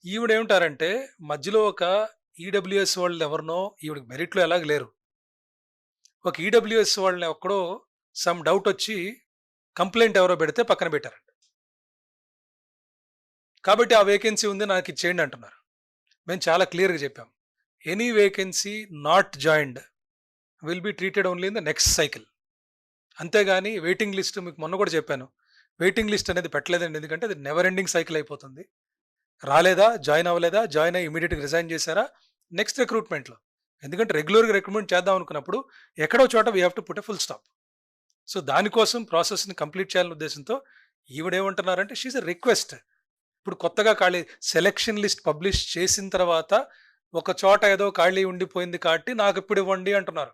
ఈవిడేమంటారంటే మధ్యలో ఒక ఈడబ్ల్యూఎస్ వాళ్ళు ఎవరినో ఈవిడకి మెరిట్‌లో ఎలాగో లేరు. ఒక ఈడబ్ల్యూఎస్ వాళ్ళని ఎక్కడో సమ్ డౌటొచ్చి కంప్లెయింట్ ఎవరో పెడితే పక్కన పెట్టారంట. కాబట్టి ఆ వేకెన్సీ ఉంది నాకిచ్చేయండి అంటున్నారు. మేము చాలా క్లియర్‌గా చెప్పాం. Any vacancy not joined will be treated only in the next cycle. అంతేగాని వెయిటింగ్ లిస్ట్ మీకు మొన్న కూడా చెప్పాను. వెయిటింగ్ లిస్ట్ అనేది పెట్టలేదండి. ఎందుకంటే అది నెవర్ ఎండింగ్ సైకిల్ అయిపోతుంది. రాలేదా? జాయిన్ అవ్వలేదా? జాయిన్ అయ్యి ఇమ్మీడియేట్‌గా రిజైన్ చేశారా? నెక్స్ట్ రిక్రూట్‌మెంట్‌లో. ఎందుకంటే రెగ్యులర్‌గా రిక్రూట్‌మెంట్ చేద్దాం అనుకున్నప్పుడు ఎక్కడో చోట we have to put a full stop. So, దానికోసం ప్రాసెస్‌ని కంప్లీట్ చేయాలనే ఉద్దేశంతో ఈవిడేమంటున్నారంటే షీ ఈస్ ఎ రిక్వెస్ట్. ఇప్పుడు కొత్తగా ఖాళీ సెలక్షన్ లిస్ట్ పబ్లిష్ చేసిన తర్వాత ఒక చోట ఏదో ఖాళీ ఉండిపోయింది కాబట్టి నాకిప్పుడు ఇవ్వండి అంటున్నారు.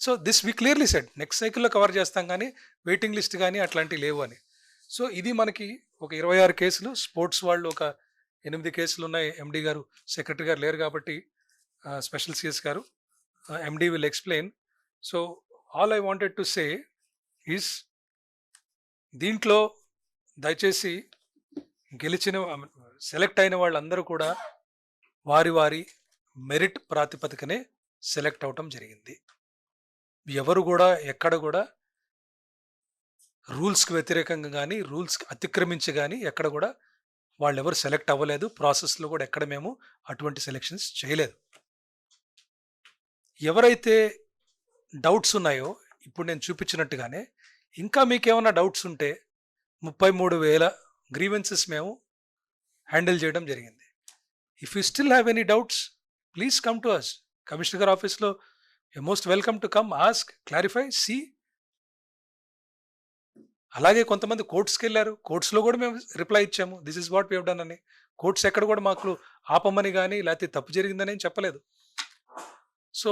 So, this we clearly said next సైకిల్‌లో కవర్ చేస్తాం గానీ, వెయిటింగ్ లిస్ట్ గాని అట్లాంటివి లేవు అని. సో, ఇది మనకి ఒక 26 కేసులు, స్పోర్ట్స్ వాళ్ళు ఒక 8 కేసులున్నాయి. ఎండీ గారు, సెక్రటరీ గారు లేరు కాబట్టి స్పెషల్ సీఎస్ గారు MD will explain. So, all I wanted to say is దీంట్లో దయచేసి గెలిచిన సెలెక్ట్ అయిన వాళ్ళందరూ కూడా వారి వారి మెరిట్ ప్రాతిపదికనే సెలెక్ట్ అవ్వటం జరిగింది. ఎవరు గూడా ఎక్కడ గూడా రూల్స్‌కి వ్యతిరేకంగా గాని, రూల్స్‌కి అతిక్రమించి గాని ఎక్కడ గూడా వాళ్ళెవరు సెలెక్ట్ అవ్వలేదు. ప్రాసెస్‌లో గూడా ఎక్కడ మేము అటువంటి సెలక్షన్స్ చేయలేదు. ఎవరైతే డౌట్స్ ఉన్నాయో ఇప్పుడు నేను చూపించినట్టుగానే ఇంకా మీకేమన్నా డౌట్స్ ఉంటే 33,000 గ్రీవెన్సెస్ మేము హ్యాండిల్ చేయడం జరిగింది. If you still have any doubts please come to us. Commissioner గారి ఆఫీస్‌లో you most welcome to come, ask, clarify, see. అలాగే కొంతమంది కోర్ట్స్‌కెళ్లారు. కోర్ట్స్‌లో గూడా మేము రిప్లై ఇచ్చాము. This is what we have done అని. కోర్ట్స్ ఎక్కడ గూడా మాకు ఆపమని గాని, లేతే తప్పు జరిగిందని ఏం చెప్పలేదు. సో,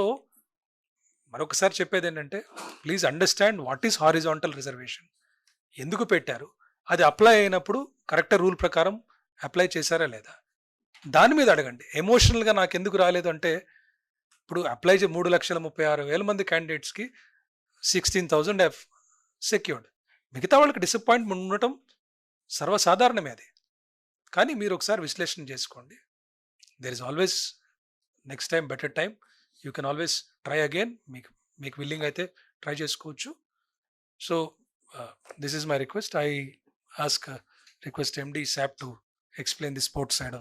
మరొకసారి చెప్పేదేంటంటే, please understand what is horizontal reservation. ఎందుకు పెట్టారు? అది అప్లై అయినప్పుడు కరెక్ట్ రూల్ ప్రకారం అప్లై చేశారా లేదా? దాని మీద అడగండి. ఎమోషనల్‌గా నాకెందుకు రాలేదు అంటే, ఇప్పుడు అప్లై 3,36,000 మంది క్యాండిడేట్స్‌కి 16,000 హావ్ సెక్యూర్డ్. మిగతా వాళ్ళకి డిసప్పాయింట్‌మెంట్ ఉండటం సర్వసాధారణమే అది. కానీ మీరొకసారి విశ్లేషణ చేసుకోండి. There is always next time better time. You can always try again. మీకు మీకు విల్లింగ్ అయితే ట్రై చేసుకోవచ్చు. So, this is my request. I ask request MD సాప్ to explain the sports side of